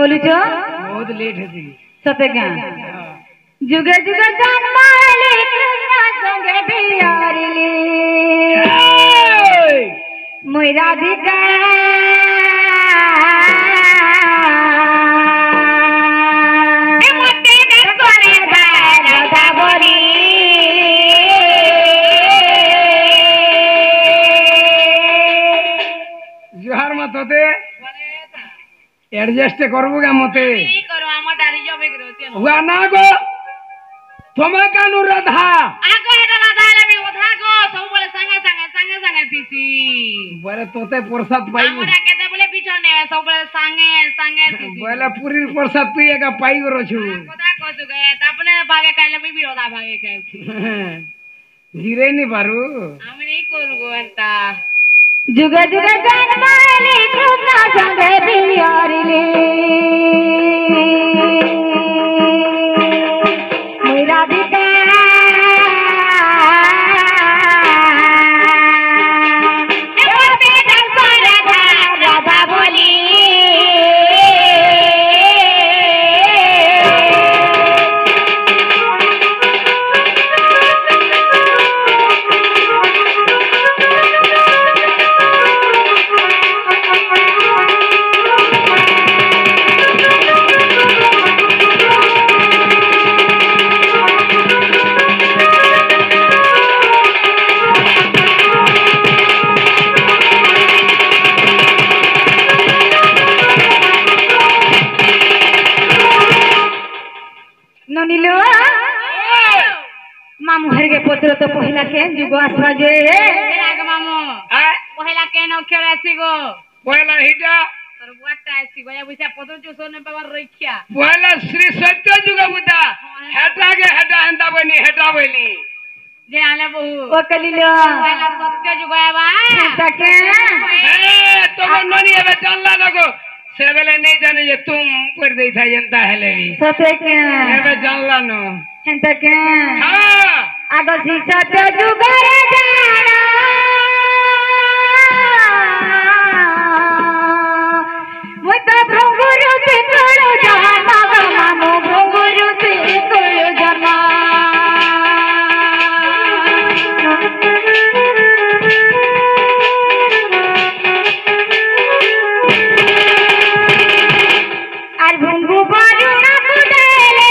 बोलू छो बहुत लेट है जी सते क्या जुगे जुगे जन्म ले कृष्ण संगे बिहारी मोई राधिका जुहार मत होते एडजस्ट करबो गा मते नहीं करो आमा डारी जबे करो हुआ ना गो तुम्हें कानू राधा आगो हेटा राधा लेबी ओधा गो सब बोले संगे तीसी बोले तोते प्रसाद पाई हमरा केते बोले पिछने सब बोले संगे तीसी बोले पूरी प्रसाद तू एका पाई गरो छु कोदा कोसु गए अपने भागे खाइले भी विरोधा भागे खाइ धीरे नहीं पारू हम नहीं करू गो एंता जुगे जुगे जन्म ले कृष्ण संगे बिहारी मोई राधिका राधा बोली ननिलो मामू हर के पत्र तो पहिला के जुगो आसवा जे राग मामू पहिला केन अक्षर आसी गो पहला हिटा तर वाटा आसी गो या बुझा पतो जो ने बाबा रखिया पहला श्री सत्य जुग बुद्धा हेटा के हेटा हंता बनी हेटा बोली जे आले बहु ओ कलिलो पहिला सत्य जुग आवा तके ए तो ननी एबे चलला लगो सेबले नहीं जाने जे तुम पर दे था जनता हेले भी सते के एबे जानला नो हंता के हां आगो सी सत्य जुगरे जाना मोय तो भृंगुरु से तोड़ो जहान मामू भृंगुरु से तोड़ो जहान भुंगु बाजू ना बुझेले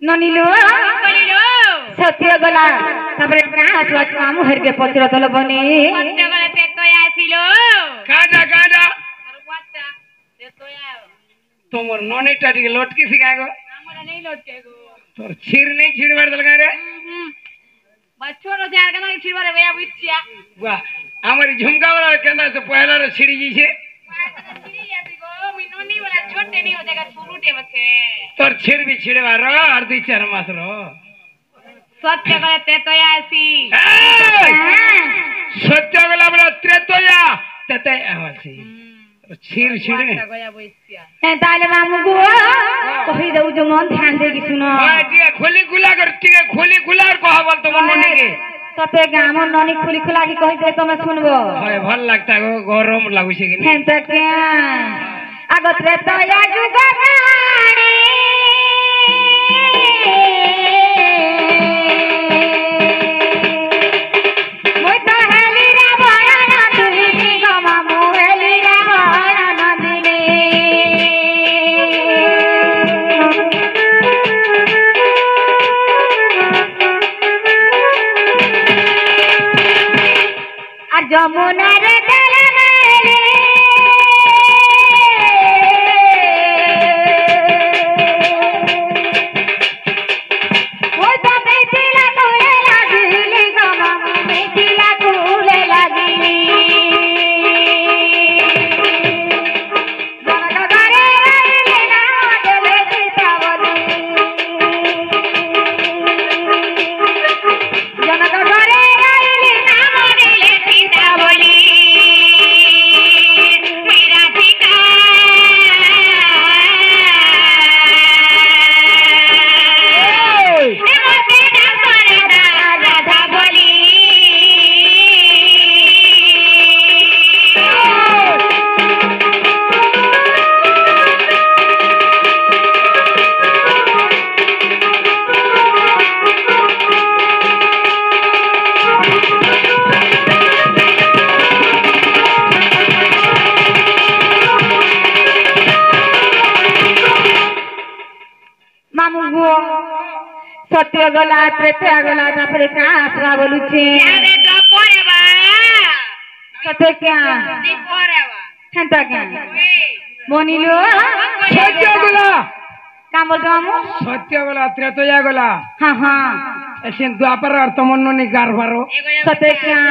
ननिलो सत्य गला तबरे कहां स्वाच मामू हर के पत्र तल बनी सत्य गले ते तो आसीलो काजा काजा तर वाटा ते तो आ तुमर नोने टाटी के लटकी सिकागो हमरा नहीं लटके गो तोर छीर नहीं छीड़बार दलगा रे बच्चो रो जार के नहीं छीड़बारे गया बुझिया वाह हमारी झुमका वाला केंदा से पहला रे छिड़ी जी छे छिड़ी आसी गो मिनोनी वाला छोटे नहीं हो जाएगा छुरुटे बचे तोर छीर भी छिड़बार और 2-4 मास रो सत्य गले ते तो आसी सत्य गला बड़ा त्रेतोया तते आवासी छीर छिड़े गया बुझिया ए ताले मामू गो कहि दउ जो मन ध्यान दे कि सुनो हां ठीक खोली खुला कर ठीक खोली खुला और कहा बोल तो मन के तते गाम ननी खुली खुला की कहि दे तो मैं सुनबो हाय भल लगता गो गरम लागु छे कि हें त के आगो त्रेतया जुग गाड़ी যমুনার জলে মেলে ওই তো মিথিলা কুলে লাগিলি গো মামু মিথিলা কুলে লাগিলি জনক ঘরে আইলে না গেলে সীতা বলি জনক ঘরে আইলে না মরিলে সীতা বলি মেরা সীতা রাধা বলি মামু গো সত্য গলা ত্রেতা গলা তারপরে কাঁসরা বলুছে আরে দপরে বা সত্য ক্যা দীপরে বা হেন্তা ক্যা বনিলো সত্য গলা কাম বলতো মামু সত্য গলা ত্রেতয়া গলা হ্যাঁ হ্যাঁ এসেন দ্বাপর আর তমন্ননি গারবারো সত্য ক্যা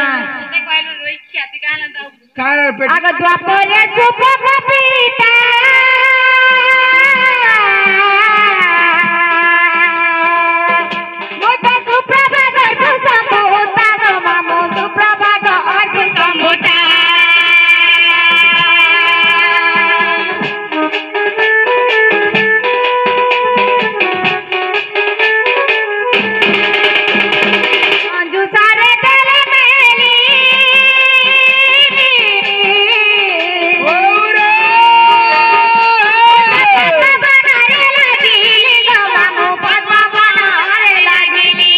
তে কইলো রইখিয়া তি কাহলা দাও কার পেট আগ দ্বাপরে সুপ পিতা মোটা সুপ্রভাত সম্ভুতা গো মামু সুপ্রভাত সম্ভুতা अंजू सारे तेरे मेली ওরে बनारे लागिली गो मामू पद्मा बनारे लागिली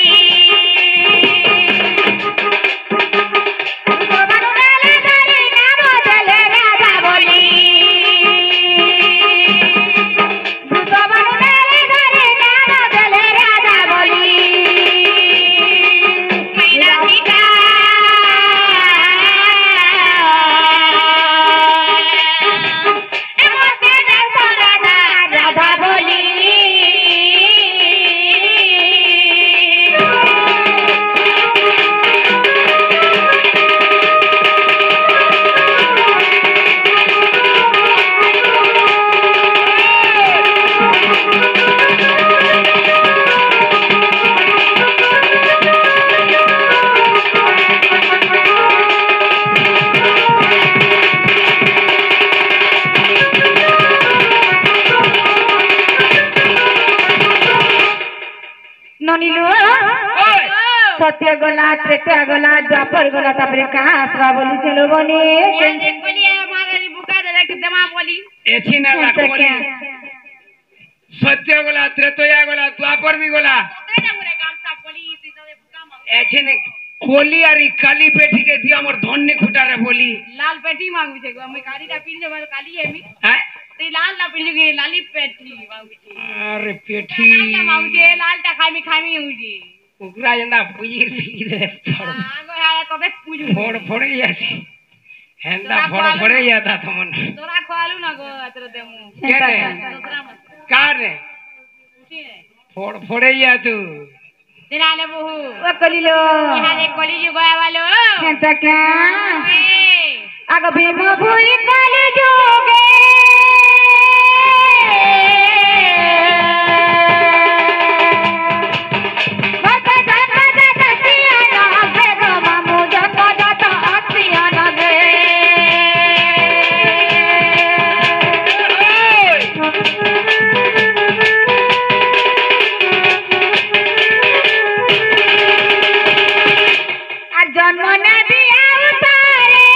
बनारे धरी ना बदले राजा बोली बनारे धरी ना बदले राजा बोली मेरा पिता এমতে দেখো রাধা রাধা বলি ননিলো ওই সত্য গলা ত্রেতা গলা দ্বাপর গলা তারপরে কাঁসরা বলি চলো বনে যে কলিয়া মাগারি বুকা দে রেখে দেমা বলি এছিন আলা কোলি সত্য গলা ত্রেতয়া গলা দ্বাপর বি গলা কইনা মুরে গামছা বলি তুই তো বুকা মা এছিন কোলি আর ই কালি পেটিকে দি আমার ধন্নি খুটারে বলি লাল পেটি মাগুছে গো আমি কারিটা পিন যাব কালি এমি হ্যাঁ তুই লাল না পিন গে লালি পেটি মাগুছে আরে পেটি লালটা মাগুছে লালটা খাইমি খাইমি হউছে উগরা জন্দা পুজির ফিরে আগো হারা তবে পুজু ফড় ফড়ে যাচ্ছে হেন্দা ফড় ফড়ে যাতা তমন তোরা খোয়ালু না গো এতর দেমু কেনে তোরা মত কারে উঠি রে ফড় ফড়ে যা তু দিনালে বহু ও কলিলো দিনালে কলি যুগয়া वालो হেন্তা ক্যা আগ ভীম ভুই কলি যোগে যত যত যত সিয়া নগে গো মামু যত যত সিয়া নগে আর জন্ম না দিয়া উতারে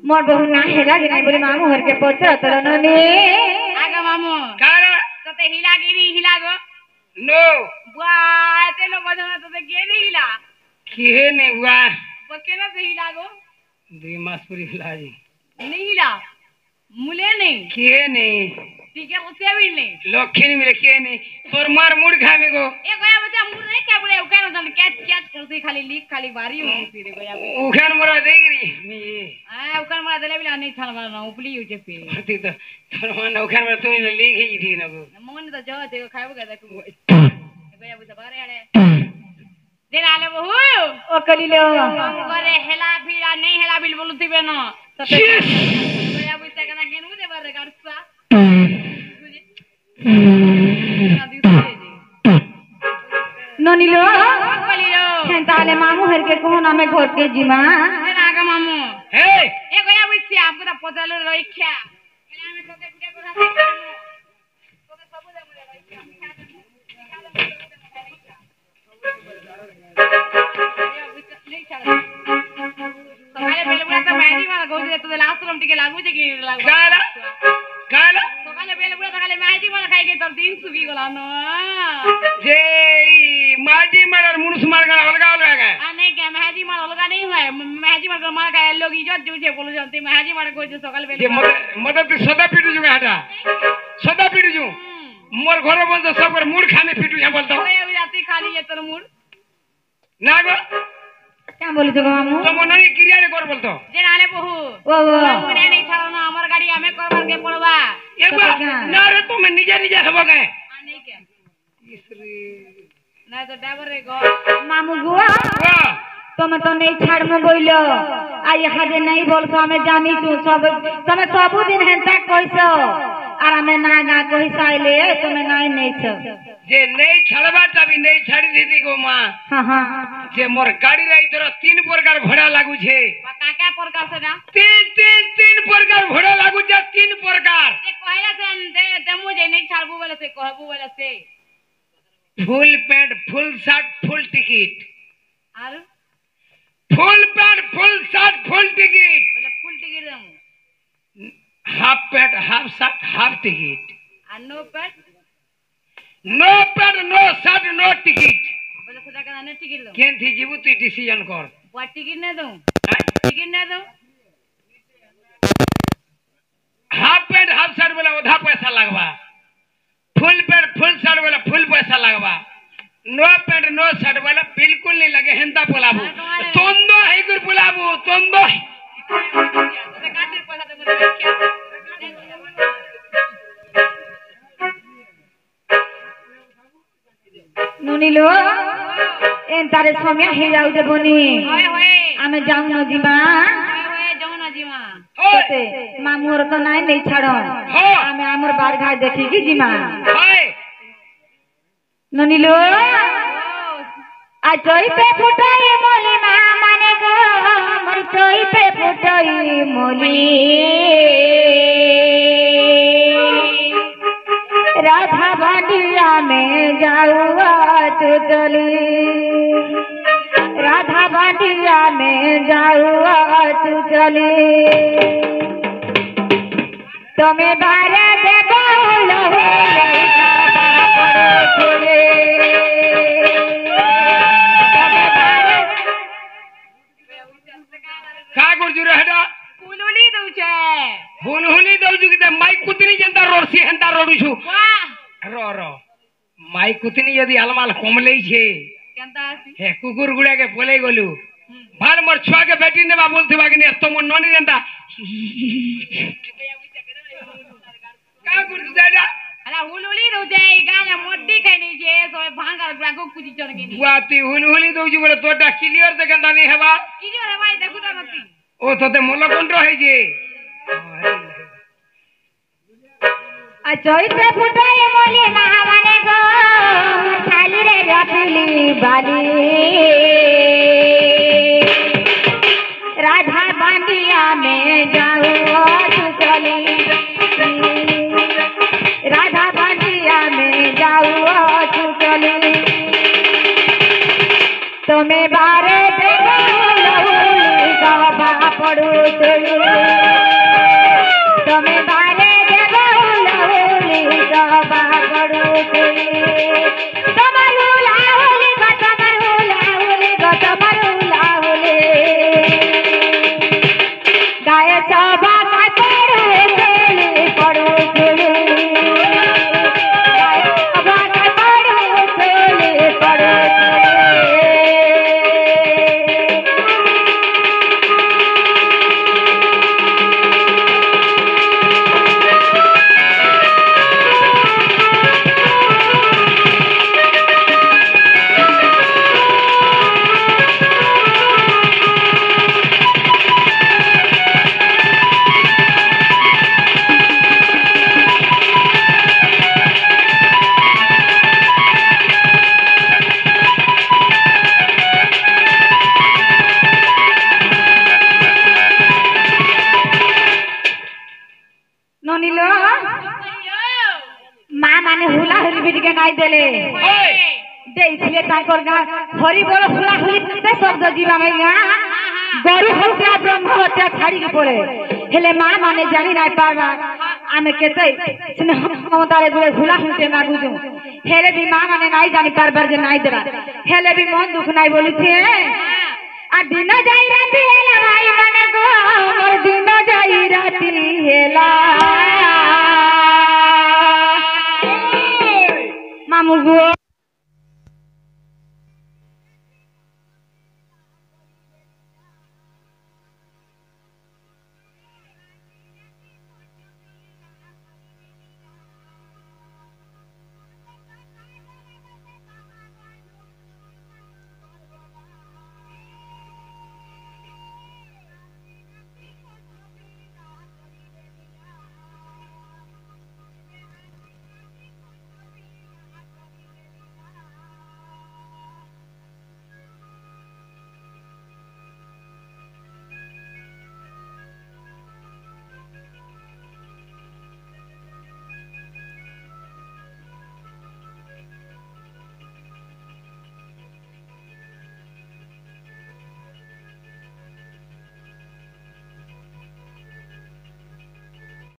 मोर बहु ना हेला कि नहीं बोले मामू घर के पचर तो ननी आगे मामू कारा तो ते हिला गिरी हिला गो नो बुआ ते लो बजना तो ते गिरी हिला किहे ने हुआ बके ना से हिला गो दी मासपुरी हिलाई नहीं हिला मुले नहीं किहे ने ठीक है उसे भी नहीं लखनी मिले किहे ने तोर मार मुड़ खामे गो ए गोया बच्चा मुड़ नहीं क्या बोले उकानो जन कैच कैच करती खाली लीक खाली बारी हो फिर गोया उखान मोरा देगरी मी आ उकान मला देले बिला नहीं छाल मारना उपली हो जे फिर होती तो तोर मान उखान में तू लीक ही थी ना गो मन तो जो थे खाइबो के देखो गोया बुझा बारे आले दिन आले बहु ओ कलिलो करे हेला फिरा नहीं हेला बिल बोलुती बेनो गोया बुझता कना केनु दे बारे करसा ननीलो कलिलो ताले मामू घर के कोना में घर के जीमा आगे मामू हे ए गोया बुझती आपको तो पतालो रखिया हेला में कोके कुटे को राखे कोके सब दे मुले रखिया सकाले बेल बुला तो मेहंदी वाला गोजे तो लास्ट रम टिके लागू जे कि लागू काला काला सकाले बेल बुला सकाले मेहंदी वाला खाई के तो दिन सुगी गला न जे माजी मरर मुनुस मार गला अलगा अलगा गए आ नहीं क्या मेहंदी मार अलगा नहीं हुआ मेहंदी मार मार का लोग इज्जत जो जे बोलो जानते मेहंदी मार को जो सकाल बेल जे मदद तो सदा पीटू जुगा हटा सदा पीटू जु मोर घर बंद सब कर मुड़ खाने पीटू जा बोलतो ओए जाती खाली ये तोर मुड़ ना गो क्या बोली तो मामू तो मननी क्रिया रे कर बोलतो जे नाले बहु ओ मुने नहीं छाड़ो ना हमर गाड़ी हमें करवार के पड़वा एक बार ना रे तुम निजे निजे हबो गए आ नहीं क्या ना तो ड्राइवर रे गो मामू गुआ वाह तुम तो नहीं छाड़ में बोलो आ यहाँ जे नहीं बोल तो हमें जानी तू सब तुम्हें सबू दिन हेंता कैसो और हमें ना गा कोई साइले तुम्हें नहीं छो जे नहीं छड़बा तभी नहीं छाड़ी दीदी गो मां हाँ हाँ जे मोर गाड़ी रही तोरा 3 प्रकार भाड़ा लागू छे काका प्रकार से ना तीन प्रकार भाड़ा लागू छे 3 प्रकार ये कहला से दे मुझे नहीं छाड़बू वाले से कहबू वाले से full pant full shirt full ticket और full pant full shirt full ticket बोले फुल टिकट दम half pant half shirt half ticket और no pat no pant no shirt no ticket बोले सदा का ना टिकट दम केन थी जीबू तू डिसीजन कर वो टिकट ना दूं टिकट ना दूं हाफ पैंट हाफ शर्ट वाला आधा पैसा लगवा फुल पैंट फुल शर्ट वाला फुल पैसा लगवा नो पैंट नो शर्ट वाला बिल्कुल नहीं लगे हेंता बोलाबू तोंदो है गुर बोलाबू तोंदो तो काटे पैसा तो मुझे क्या नुनीलो एन तारे समय हे जाऊ दे बनी होए होए आमे जाऊ न जीमा होए जाऊ ना जीवा ते मामूर तो नहीं छाड़ो आमे आमर बार घाट देखी की जीमा हाय नुनीलो आ चोई पे फुटाई मोली मा माने गो मोर चोई पे फुटाई मोली राधा बांडिया में जाऊआ तू चली राधा बांडिया में जाऊआ तू चली तुम्हें बारे दे बोलो का गुरजू रहडा फुलुली दउ छे हुलहुली दउजू के माई कुतनी जनता रोडसी हेंता रोडू छु वाह रो माई कुतनी यदि अलमाल कोमलै छे केनता आसी हे कुकुर गुड़ा के बोले गलु भाल मोर छुआ के बेटी ने बा बोलथिबा कि तो मोर नोनी जनता का गुरजू दादा अला हुलुली दउ छे गाना मोटी खैनी छे सोए भांगा ब्राको कुची चढ़ के नी बुआती हुलहुली दउजू बोले तोटा क्लियर से गंदा नहीं हेबा की जो रे भाई देखु त नती ओ तोते मोला कंट्रो है जे आ चोई पे फुटाई मोली मा माने गो थाली रे रखली बाली राधा बांडिया में जाऊआ तू चली राधा बांडिया में जाऊआ तू चली तुम्हें बारे देखो लहुली का बाप पड़ुचे तमे बारे देव हुलाहुली दबा पड़ुचे तमर हुलाहुली गाय सभा का पड़ुचे पड़ुचे गाय सभा का पड़ुचे पड़ुचे ननिलो माँ माने हुला हुली बिटिके नाई देले देइथिले ताकर गा हरि बोल हुला हुली ते शब्द जीवा में गा गरु हत्या ब्रह्म हत्या छाड़ी के पड़े हेले माँ माने जानी नाई पावा आमे केते सिने हम तारे गुले हुला हुली मागु दु हेले भी माँ माने नाई जानी पारबार जे नाई देला हेले भी मन दुख नाई बोली छे आ दिन जाई राती हेला भाई माने गो मोर दिन जाई राती हेला मामू गो